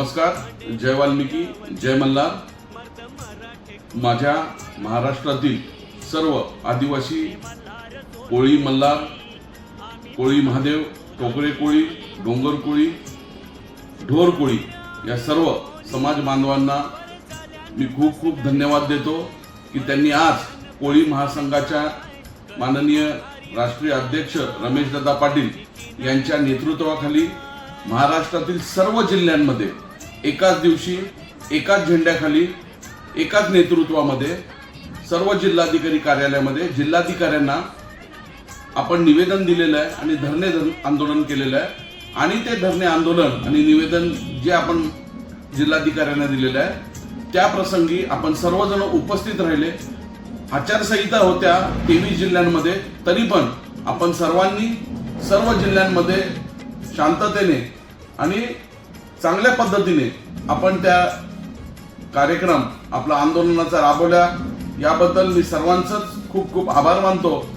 नमस्कार, जय वाल्मिकी, जय मल्हार। माझ्या महाराष्ट्रातील सर्व आदिवासी कोळी मल्हार, कोळी महादेव, टोकरे कोळी, डोंगर कोळी, ढोर कोळी या सर्व समाज बांधवांना मी खूप खूप धन्यवाद देतो की त्यांनी आज कोळी महासंघाच्या माननीय राष्ट्रीय अध्यक्ष रमेशदादा पाटील यांच्या नेतृत्वाखाली महाराष्ट्रातील सर्व जिल्ह्यांमध्ये एकाच दिवशी एकाच झेंड्याखाली एकाच नेतृत्वामध्ये सर्व जिल्हाधिकारी कार्यालयामध्ये जिल्हाधिकाऱ्यांना आपण निवेदन दिलेलं आहे आणि धरणे आंदोलन केलेलं आहे। आणि ते धरणे आंदोलन आणि निवेदन जे आपण जिल्हाधिकाऱ्यांना दिलेलं आहे त्या प्रसंगी आपण सर्वजण उपस्थित राहिले। आचारसंहिता होत्या 23 जिल्ह्यांमध्ये, तरी पण आपण सर्वांनी सर्व जिल्ह्यांमध्ये शांततेने आणि चांगल्या पद्धतीने आपण त्या कार्यक्रम आपला आंदोलनाचा राबवला। याबद्दल मी सर्वांचंच खूप खूप आभार मानतो।